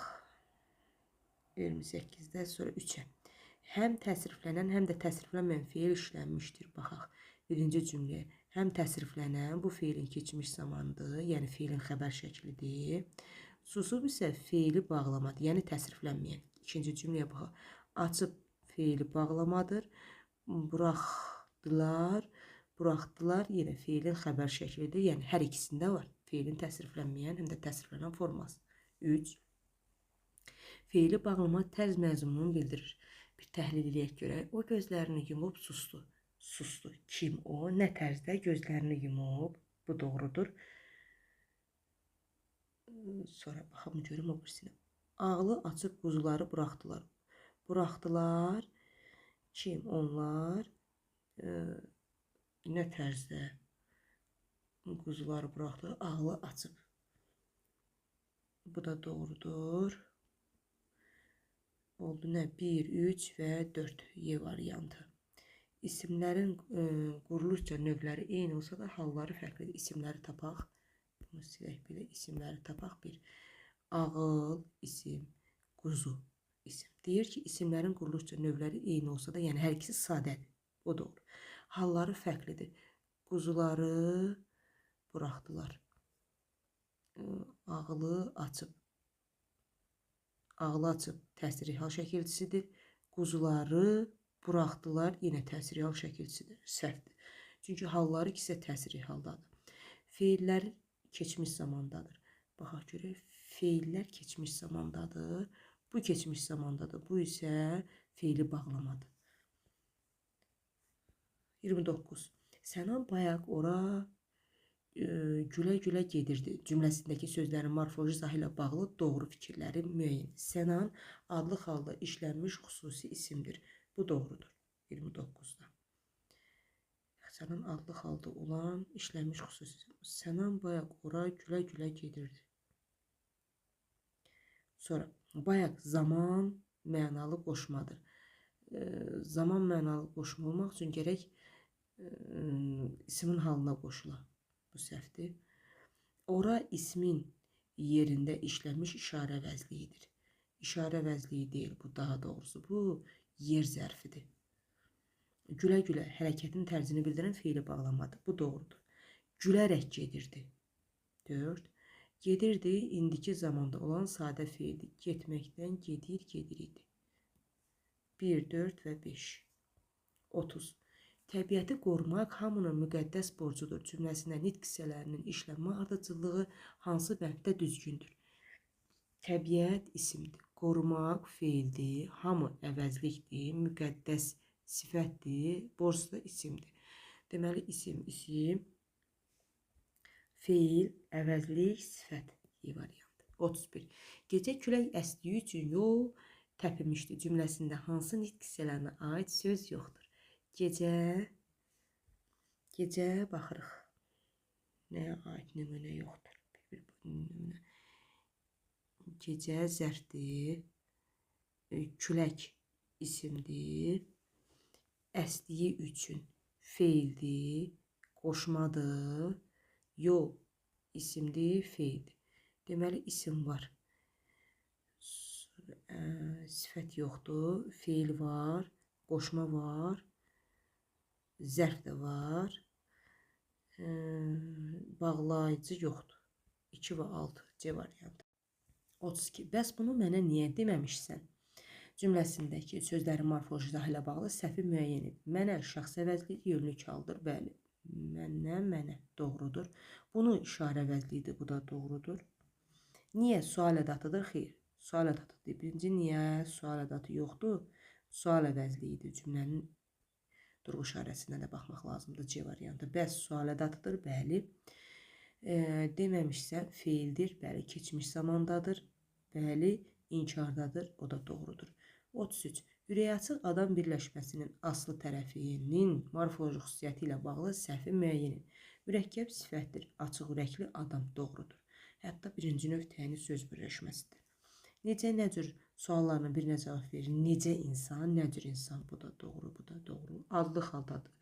28-də sonra 3-ə. Həm təsriflənən, həm də təsriflənməyən feil işlənmişdir. Baxaq. Birinci cümləyə. Həm təsriflənən bu feilin keçmiş zamanıdır, yəni feilin xəbər şəklidir. Susub isə feili bağlamadır, yəni təsriflənməyən. İkinci cümləyə baxaq. Açıb feili bağlamadır. Buraxdılar, yenə feilin xəbər şəklidir, yəni hər ikisində var. Feilin təsriflənməyən, həm də təsriflənən forması. 3. Feili bağlama tərz məzmununu bildirir. Bir təhlil edək görək. O gözlərini yumub sustu. Sustu. Kim o? Nə tərzdə gözlərini yumub? Bu doğrudur. Sonra baxalım görüm o birisini. Ağlı açıb quzuları buraxdılar. Buraxdılar. Kim? Onlar. Nə tərzdə quzuları buraxdılar? Ağlı açıb. Bu da doğrudur. Oldu nə? 1, 3 və 4 Y variantı. İsimlərin quruluşca növləri eyni olsa da halları fərqlidir. İsimləri tapaq. Bunu silək belə. İsimləri tapaq. 1. Ağıl, isim, quzu, isim. Deyir ki, isimlərin quruluşca növləri eyni olsa da, yəni hər ikisi sadədir. O doğru. Halları fərqlidir. Quzuları buraxdılar. Ağlı açıb. Ağlı açıb təsiri hal şəkilçisidir. Quzuları buraxdılar, yenə təsiri hal şəkilçisidir. Səhvdir. Çünki halları ikisi təsiri haldadır. Feillər keçmiş zamandadır. Baxaq görək. Feillər keçmiş zamandadır. Bu keçmiş zamandadır. Bu isə feili bağlamadır. 29. Sənan bayaq ora gülə-gülə gedirdi. Cümləsindəki sözlərin morfoloji izahı ilə bağlı doğru fikirləri müəyyən. Sənan adlı halda işlənmiş xüsusi isimdir. Bu doğrudur. 29-da. Sənan adlı halda olan işlənmiş xüsusi isim. Sənan bayaq ora gülə-gülə gedirdi. Sonra bayaq zaman mənalı qoşmadır. Zaman mənalı qoşma olmaq üçün gərək isimin halına qoşula. Bu səhvdir. Ora ismin yerində işlənmiş işarə əvəzliyidir. İşarə əvəzliyi deyil bu, daha doğrusu bu yer zərfidir. Gülə-gülə hərəkətin tərzini bildirən feili bağlamadır. Bu doğrudur. Gülərək gedirdi. 4. Gedirdi indiki zamanda olan sadə feildir. Getməkdən gedir, gedir idi. 1, 4 və 5. 30. Təbiəti qorumaq hamının müqəddəs borcudur cümləsində nitq hissələrinin işlənmə ardıcıllığı hansı bənddə düzgündür? Təbiət isimdir. Qorumaq feildir. Hamı əvəzlikdir. Müqəddəs sifətdir. Borc da isimdir. Deməli isim, feil, əvəzlik, sifət variantı. 31. Gecə külək əsdiyi üçün yol təpinmişdi cümləsində hansı nitq hissələrinə aid söz yoxdur? Gecə baxırıq. Nəyə aid nümunə yoxdur? Nümunə. Gecə zərfdir. Külək isimdir. Əsdiyi üçün feildir. Qoşmadır. Yol isimdir, feildir. Deməli isim var. Sifət yoxdur. Feil var. Qoşma var. Zərf də var. Bağlayıcı yoxdur. 2 və 6 C variantı. 32. Bəs bunu mənə niyə deməmişsən? Cümləsindəki sözlərin morfoloji izahı ilə bağlı səhvi müəyyən et. Mənə şəxs əvəzliyi yönlü çaldır. Bəli. Mənə doğrudur. Bunu işarə əvəzliyidir. Bu da doğrudur. Niyə sual ədatıdır? Xeyr. Sual ədatıdır. Birinci niyə sual ədatı yoxdur? Sual əvəzliyidir. Cümlənin durğu işarəsinə də baxmaq lazımdır. C variantı. Bəs sual ədatıdır. Bəli. Deməmişsə feildir. Bəli. Keçmiş zamandadır. Bəli. İnkardadır. O da doğrudur. 33. Ürəyi açıq adam birləşməsinin aslı tərəfinin morfoloji xüsusiyyəti ilə bağlı səhvi müəyyən et. Mürəkkəb sifətdir. Açıq ürəkli adam doğrudur. Hətta birinci növ təyini söz birləşməsidir. Necə, nə cür suallarına birinə cavab verir. Necə insan, nə cür insan. Bu da doğru, bu da doğru. Adlı xaldadır.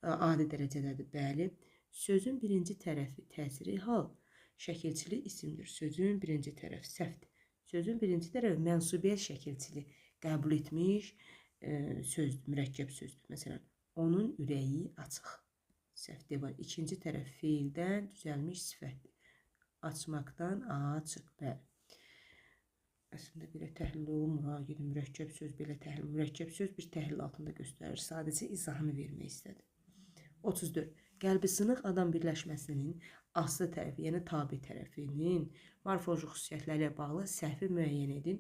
Adi dərəcədədir. Bəli. Sözün birinci tərəfi təsiri hal. Şəkilçili isimdir. Sözün birinci tərəfi səhvdir. Sözün birinci tərəfi mənsubiyyət şəkilçili qəbul etmiş sözdür, mürəkkəb sözdür. Məsələn, onun ürəyi açıq. Səhvdir var. İkinci tərəf feildən düzəlmiş sifətdir. Açmaqdan açıq. Bəli. Əslində belə təhlil olunmur. Mürəkkəb söz belə təhlil. Mürəkkəb söz bir təhlil altında göstərir. Sadəcə izahını vermək istədim. 34. Qəlbi sınıq adam birləşməsinin aslı tərəfi, yəni tabi tərəfinin morfoloji xüsusiyyətləri ilə bağlı səhvi müəyyən edin.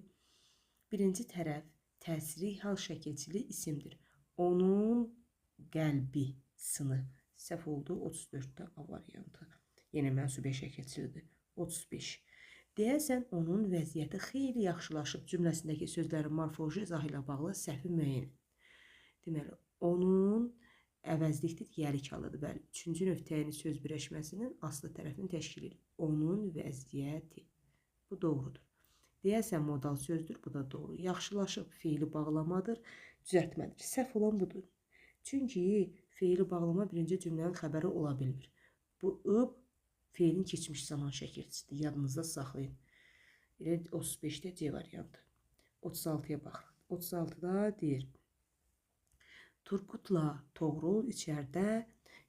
Birinci tərəf təsiri hal şəkilçili isimdir. Onun qəlbi sınıq. Səhv oldu. 34-də A variantı. Yenə mənsubiyyə şəkilçilidir. 35. Deyəsən onun vəziyyəti xeyli yaxşılaşıb cümləsindəki sözlərin morfoloji izahı ilə bağlı səhvi müəyyən edin. Deməli, onun əvəzlikdir, yəlik halıdır. Bəli, üçüncü növ təyini söz birləşməsinin aslı tərəfini təşkil edir. Onun vəziyyəti. Bu doğrudur. Deyəsən modal sözdür, bu da doğru. Yaxşılaşıb feili bağlamadır, düzəltmədir. Səhv olan budur. Çünki feili bağlama birinci cümlənin xəbəri ola bilmir. Bu ıb feilin keçmiş zaman şəkilçisidir. Yadınızda saxlayın. 35-də C variantı. 36-ya baxın. 36-da deyir. Turqutla Toğrul içəridə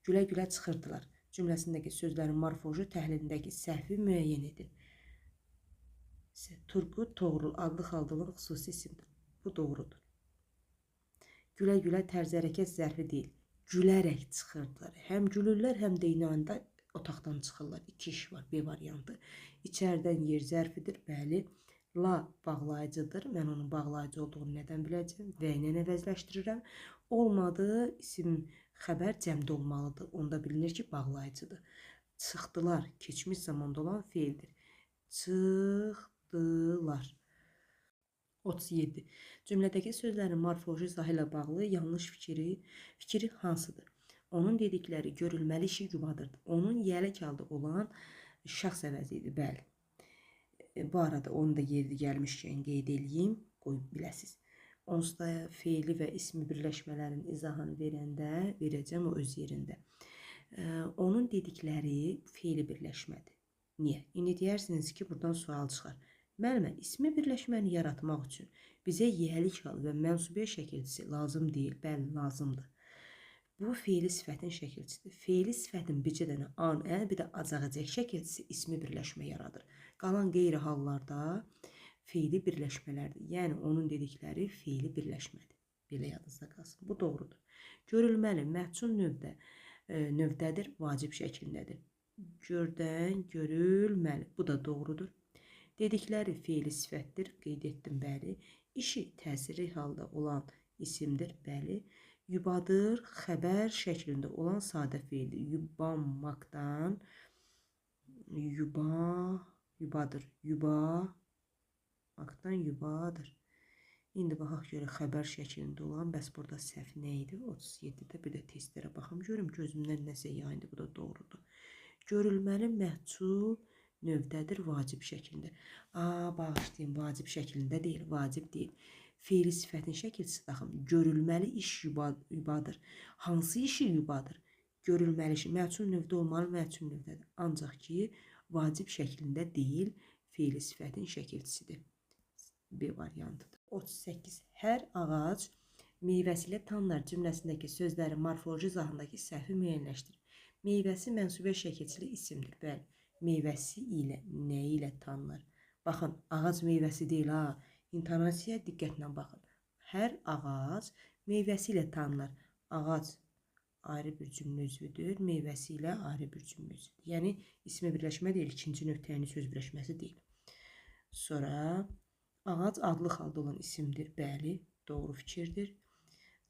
gülə-gülə çıxırdılar. Cümləsindəki sözlərin morfoloji təhlilindəki səhvi müəyyən edin. Turqut, Toğrul adlı xaldalığın xüsusi isimdir. Bu doğrudur. Gülə-gülə tərz hərəkət zərfi deyil. Gülərək çıxırdılar. Həm gülürlər, həm də eyni anda otaqdan çıxırlar. 2 iş var. B variantı. İçəridən yer zərfidir. Bəli. La bağlayıcıdır. Mən onun bağlayıcı olduğunu nədən biləcəm? Və ilə əvəzləşdirirəm. Olmadı, isim xəbər cəmdə olmalıdır. Onda bilinir ki, bağlayıcıdır. Çıxdılar. Keçmiş zamanda olan feildir. Çıxdılar. 37. Cümlədəki sözlərin morfoloji izahı ilə bağlı yanlış fikri hansıdır? Onun dedikləri görülməli işi yuvadırdı. Onun yələk halda olan şəxs əvəzidir. Bəli. Bu arada onu da yeri gəlmişkən qeyd edeyim. Qoy biləsiz. Onsuz da feili və ismi birləşmələrin izahını verəndə verəcəm o öz yerində. Onun dedikləri feili birləşmədir. Niyə? İndi deyirsiniz ki, buradan sual çıxar. Müəllimə, ismi birləşməni yaratmaq üçün bizə yiyəlik halı və mənsubiyyət şəkilçisi lazım deyil. Bəli, lazımdır. Bu feili sifətin şəkilçisidir. Feili sifətin bircə dənə an, bir də acaq-acaq şəkilçisi ismi birləşmə yaradır. Qalan qeyri hallarda feili birləşmələrdir. Yəni onun dedikləri feili birləşmədir. Belə yadınızda qalsın. Bu doğrudur. Görülməli məhcun növdədir, vacib şəklindədir. Gördən, görülməli. Bu da doğrudur. Dedikləri feili sifətdir. Qeyd etdim, bəli. İşi təsirli halda olan isimdir, bəli. Yubadır, xəbər şəklində olan sadə feildir. Yubanmaqdan, yubadır, yubanmaqdan yubadır. İndi baxaq görək xəbər şəklində olan, bəs burada səhv nə idi? 37-də bir də testlərə baxım, görüm gözümdən nəsə yayındı, bu da doğrudur. Görülməli məhcul növdədir, vacib şəklində. Bağışlayın, vacib şəklində deyil, vacib deyil. Feili sifətin şəkilçisi baxın, görülməli iş yubadır. Hansı işi yubadır? Görülməli işi, məhcul növdə olmalı, məhcul növdədir. Ancaq ki, vacib şəklində deyil, feili sifətin şəkilçisidir. B variantıdır. 38. Hər ağac meyvəsi ilə tanınır cümləsindəki sözlərin morfoloji izahındakı səhvi müəyyənləşdir. Meyvəsi mənsubiyyət şəkilçili isimdir. Bəli, meyvəsi ilə, nə ilə tanınır? Baxın, ağac meyvəsi deyil, intonasiyaya diqqətlə baxın. Hər ağac meyvəsi ilə tanınır. Ağac ayrı bir cümlə üzvüdür, meyvəsi ilə ayrı bir cümlə üzvüdür. Yəni, ismi birləşmə deyil, ikinci nöqtəyini söz birləşməsi deyil. Sonra, ağac adlı halda olan isimdir, bəli, doğru fikirdir.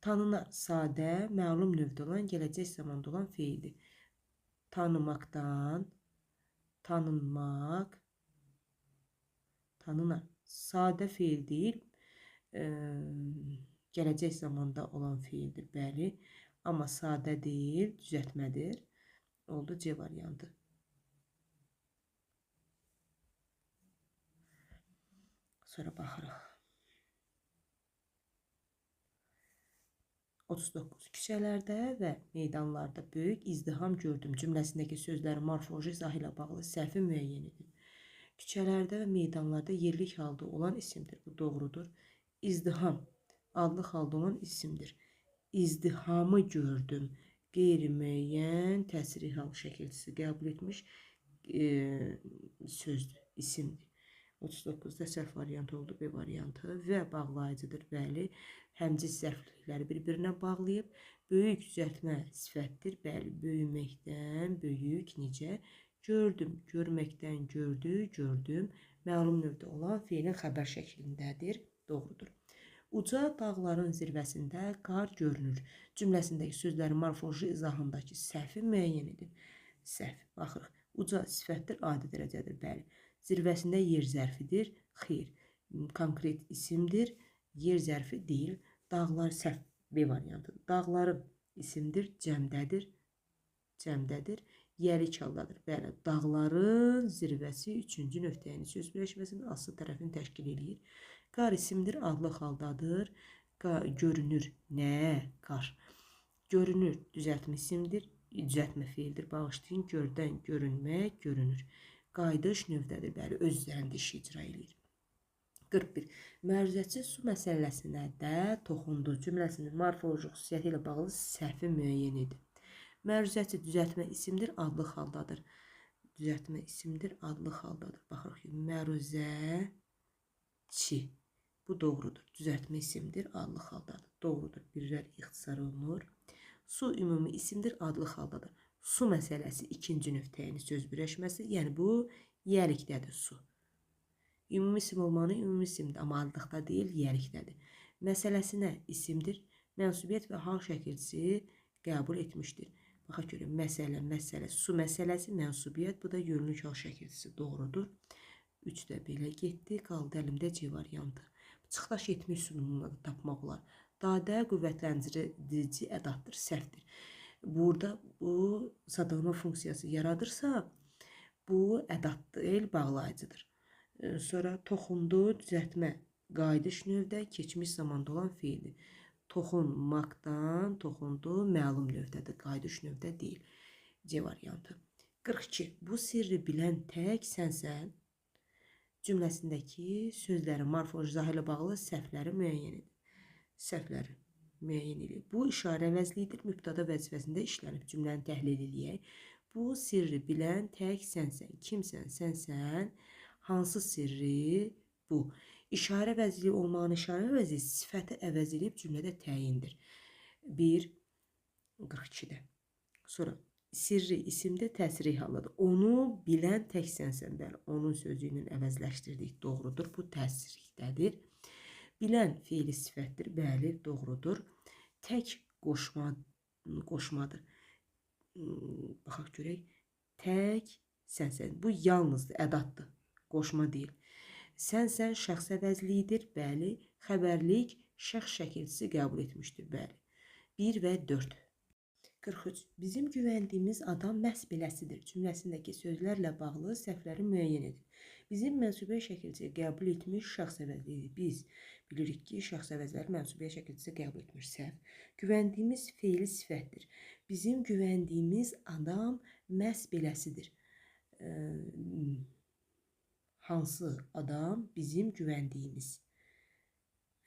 Tanınar, sadə, məlum növdə olan, gələcək zamanda olan feildir. Tanımaqdan, tanınmaq, tanınar. Sadə feil deyil, gələcək zamanda olan feildir, bəli. Amma sadə deyil, düzəltmədir. Oldu C variantı. Sonra baxırıq. 39. Küçələrdə və meydanlarda böyük izdiham gördüm cümləsindəki sözlərin morfoloji izahı ilə bağlı səhvi müəyyən edin. Küçələrdə və meydanlarda yerlik halda olan isimdir. Bu doğrudur. İzdiham adlı halda olan isimdir. İzdihamı gördüm. Qeyri-müəyyən təsiri hal şəkilçisi qəbul etmiş sözdür, isimdir. 39-da səhv variant oldu, B variantı və bağlayıcıdır, bəli. Həmciz zərflikləri bir-birinə bağlayıb, böyük düzəltmə sifətdir, bəli. Böyüməkdən, böyük, necə? Gördüm, görməkdən, gördü, gördüm. Məlum növdə olan feilin xəbər şəklindədir, doğrudur. Uca dağların zirvəsində qar görünür cümləsindəki sözlərin morfoloji izahındakı səhvi müəyyən edin. Səhv, baxırıq. Uca sifətdir, adi dərəcədir, bəli. Zirvəsində yer zərfidir, xeyr. Konkret isimdir, yer zərfi deyil. Dağlar səhv, B variantıdır. Dağların isimdir, cəmdədir, cəmdədir. Yəlik haldadır, bəli. Dağların zirvəsi üçüncü nöqtəyinin söz birləşməsinin aslı tərəfini təşkil edir. Qar isimdir, adlı haldadır. Görünür, nə? Qar. Görünür, düzəltmə isimdir, düzəltmə feildir. Bağışlayın, gördən, görünmək, görünür. Qayıdış növdədir, bəli, öz üzərində iş icra edir. 41. Məruzəçi su məsələsinə də toxundu cümləsinin morfoloji xüsusiyyəti ilə bağlı səhvi müəyyən edin. Məruzəçi düzəltmə isimdir, adlı haldadır. Düzəltmə isimdir, adlı haldadır. Baxırıq ki, məruzəçi. Bu doğrudur. Düzəltmə isimdir, adlı haldadır. Doğrudur. Birlər ixtisar olunur. Su ümumi isimdir, adlı haldadır. Su məsələsi ikinci nöqtəyinin söz birləşməsi, yəni bu yiyəlikdədir su. Ümumi isim olmanı ümumi isimdir, amma adlıqda deyil, yiyəlikdədir. Məsələsinə isimdir, mənsubiyyət və hal şəkilçisi qəbul etmişdir. Baxaq görək, məsələ, məsələ, su məsələsi, mənsubiyyət, bu da yönlük hal şəkilçisi doğrudur. 3 də belə getdi, qaldı əlimdə C variantı. Çıxdaş etmə üsulunu da tapmaq olar. Dadə qüvvətləndirici ədatdır, səhvdir. Burada bu sadalama funksiyası yaradırsa, bu ədatdır, bağlayıcıdır. Sonra toxundu, düzəltmə, qayıdış növdə, keçmiş zamanda olan feildir. Toxunmaqdan, toxundu, məlum növdədir, qayıdış növdə deyil. C variantı. 42. Bu sirri bilən tək sənsən. Cümləsindəki sözlərin morfoloji zahirlə bağlı səhvləri müəyyən edin. Səhvləri müəyyən edin. Bu işarə əvəzliyidir. Mübtəda vəzifəsində işlənib. Cümləni təhlil edək. Bu sirri bilən tək sənsən. Kimsən? Sənsən. Hansı sirri? Bu. İşarə əvəzliyi olmağın işarə əvəzi sifəti əvəz edib cümlədə təyindir. 1. 42-də. Sonra sirri isimdə təsiri haldadır. Onu bilən tək sənsən. Bəli, onun sözü ilə əvəzləşdirdik. Doğrudur. Bu təsirlikdədir. Bilən feili sifətdir. Bəli, doğrudur. Tək qoşmadır. Baxaq görək. Tək sənsən. Bu yalnızdır, ədatdır. Qoşma deyil. Sənsən şəxs əvəzliyidir. Bəli. Xəbərlik şəxs şəkilçisi qəbul etmişdir. Bəli. 1 və 4. 43. Bizim güvəndiyimiz adam məhz beləsidir. Cümləsindəki sözlərlə bağlı səhvləri müəyyən edin. Bizim mənsubiyə şəkilçisi qəbul etmiş şəxs əvəzliyidir. Biz bilirik ki, şəxs əvəzləri mənsubiyə şəkilçisi qəbul etmiş. Səhv. Güvəndiyimiz feili sifətdir. Bizim güvəndiyimiz adam məhz beləsidir. Hansı adam bizim güvəndiyimiz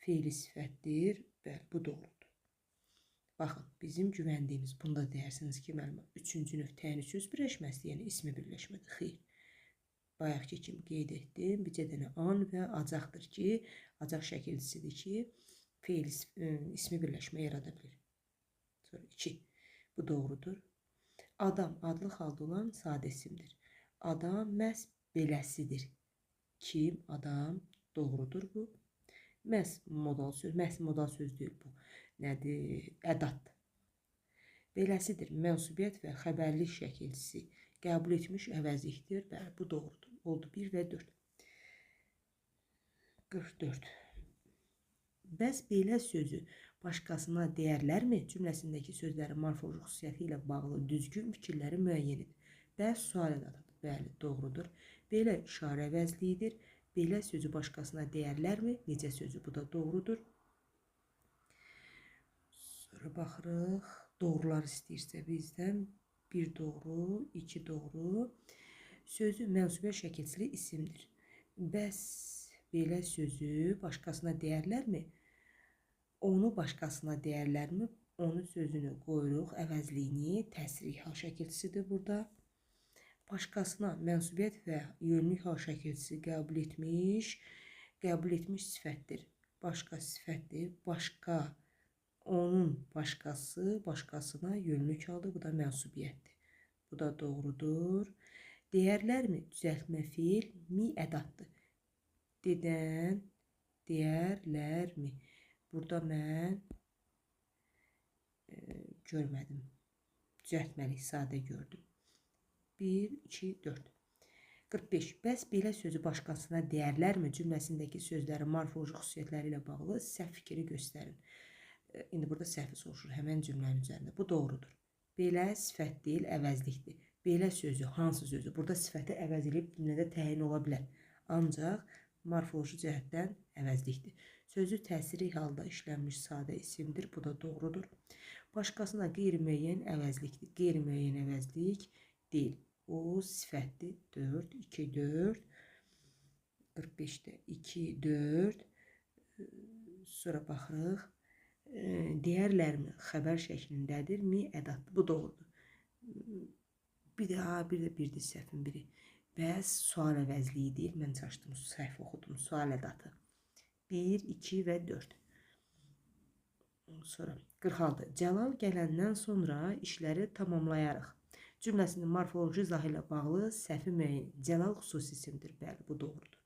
feili sifətdir? Bəli, bu doğrudur. Baxın, bizim güvəndiyimiz, bunda deyirsiniz ki, müəllimə, 3-cü növ təyini söz birləşməsi, yəni ismi birləşmədir. Xeyr. Bayaqki kimi qeyd etdim. Bircə dənə an və acaqdır ki, acaq şəkilçisidir ki, feil ismi birləşmə yarada bilir. Sonra 2. Bu doğrudur. Adam adlı halda olan sadə isimdir. Adam məhz beləsidir. Kim? Adam. Doğrudur bu. Məhz modal söz deyil bu. Nədir? Ədatdır. Beləsidir. Mənsubiyyət və xəbərlik şəkilçisi qəbul etmiş əvəzlikdir. Bəli, bu doğrudur. Oldu 1 və 4. 44. Bəs belə sözü başqasına deyərlərmi? Cümləsindəki sözlərin morfoloji xüsusiyyəti ilə bağlı düzgün fikirləri müəyyən edin. Bəs sual ədatıdır. Bəli, doğrudur. Belə işarə əvəzliyidir. Belə sözü başqasına deyərlərmi? Necə sözü? Bu da doğrudur. Sonra baxırıq. Doğrular istəyirsə bizdən 1 doğru, 2 doğru. Sözü mənsubiyyət şəkilçili isimdir. Bəs belə sözü başqasına deyərlərmi? Onu başqasına deyərlərmi? Onun sözünü qoyuruq, əvəzliyini, təsirlik hal şəkilçisidir burada. Başqasına mənsubiyyət və yönlük hal şəkilçisi qəbul etmiş sifətdir. Başqa sifətdir. Başqa, onun başqası, başqasına yönlük haldır. Bu da mənsubiyyətdir. Bu da doğrudur. Deyərlərmi? Düzəltmə fiil mi ədatdır. Dedən, deyərlərmi? Burada mən görmədim. Düzəltməli sadə gördüm. 1, 2, 4. 45. Bəs belə sözü başqasına deyərlərmi? Cümləsindəki sözlərin morfoloji xüsusiyyətləri ilə bağlı səhv fikri göstərin. İndi burada səhvi soruşur həmən cümlənin üzərində. Bu doğrudur. Belə sifət deyil, əvəzlikdir. Belə sözü, hansı sözü? Burada sifəti əvəz edib cümlədə təyin ola bilər. Ancaq morfoloji cəhətdən əvəzlikdir. Sözü təsiri halda işlənmiş sadə isimdir. Bu da doğrudur. Başqasına qeyri-müəyyən əvəzlikdir. Qeyri-müəyyən əvəzlik deyil. O sifətdir. 4, 2, 4. 45-də 2, 4. Sonra baxırıq. Deyərlərmi? Xəbər şəklindədir mi? Ədatdır. Bu doğrudur. Bir də səhvin biri. Bəs sual əvəzliyi deyil. Mən çaşdım, səhv oxudum. Sual ədatı. 1, 2 və 4. Sonra 46. Cəlal gələndən sonra işləri tamamlayarıq. Cümləsinin morfoloji zahirlə bağlı səhvi müəyyən. Cəlal xüsusi isimdir. Bəli, bu doğrudur.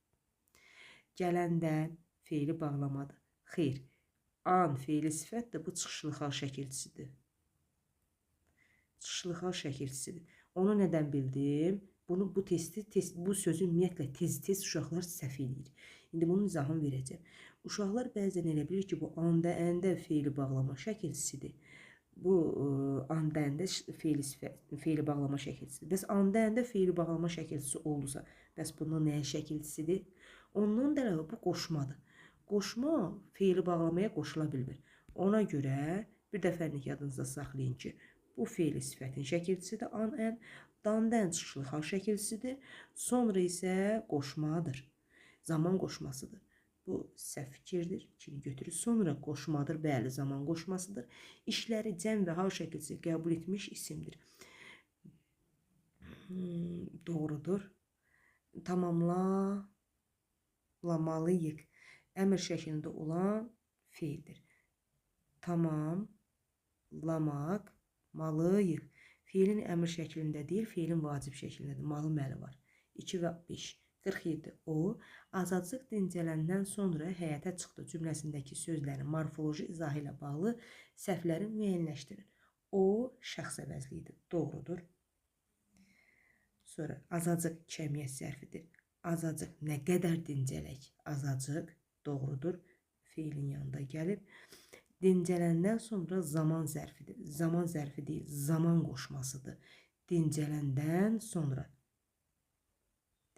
Gələndən feili bağlamadır. Xeyr. An feili sifət də bu çıxışlı hal şəkilçisidir. Çıxışlı hal şəkilçisidir. Onu nədən bildim? Bu sözü ümumiyyətlə tez uşaqlar səhv edir. İndi bunun izahını verəcəm. Uşaqlar bəzən elə bilir ki, bu anda, əndə feili bağlama şəkilçisidir. Bu anda, əndə feili bağlama şəkilçisidir. Bəs anda, əndə feili bağlama şəkilçisi olursa, bəs bunun nəyə şəkilçisidir? Ondan da əlavə bu qoşmadır. Qoşma feili bağlamaya qoşula bilmir. Ona görə bir dəfəlik yadınızda saxlayın ki, Bu feili sifətin şəkilçisidir. An, ən, dan-dən çıxışlı hal şəkilçisidir. Sonra isə qoşmadır. Zaman qoşmasıdır. Bu səhv fikirdir. İkini götürür. Sonra qoşmadır. Bəli, zaman qoşmasıdır. İşləri cəm və hal şəkilçisi qəbul etmiş isimdir. Doğrudur. Tamamlamalıyıq. Əmr şəklində olan feildir. Tamamlamalıyıq. Feilin əmr şəklində deyil, feilin vacib şəklindədir. Malı məli var. 2 və 5. 47. O, azacıq dincələndən sonra həyətə çıxdı cümləsindəki sözlərin morfoloji izahı ilə bağlı səhvləri müəyyənləşdirin. O, şəxs əvəzliyidir. Doğrudur. Sonra azacıq kəmiyyət zərfidir. Azacıq nə qədər dincələk? Azacıq. Doğrudur. Feilin yanında gəlib. Dincələndən sonra zaman zərfidir. Zaman zərfi deyil, zaman qoşmasıdır. Dincələndən sonra.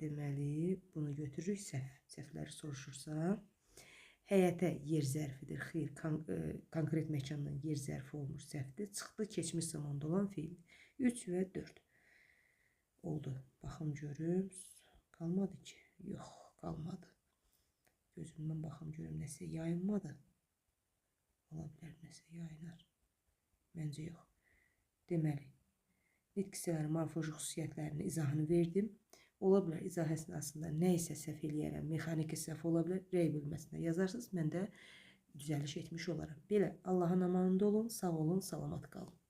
Deməli, bunu götürürük. Səhvləri soruşursa. Həyətə yer zərfidir. Xeyr, konkret məkandan yer zərfi olmuş səhvdir. Çıxdı, keçmiş zamanda olan feil. 3 və 4. Oldu. Baxım görüm. Qalmadı ki. Yox, qalmadı. Gözümdən baxım görüm, nəsə yayınmadı. Ola bilər, nəsə yayınar. Məncə yox. Deməli, nitq hissələri morfoloji xüsusiyyətlərini izahını verdim. Ola bilər, izah əsnasında nə isə səhv eləyərəm, mexaniki səhv ola bilər, rey bölməsinə yazarsınız, mən də düzəliş etmiş olaram. Belə, Allahın amanında olun, sağ olun, salamat qalın.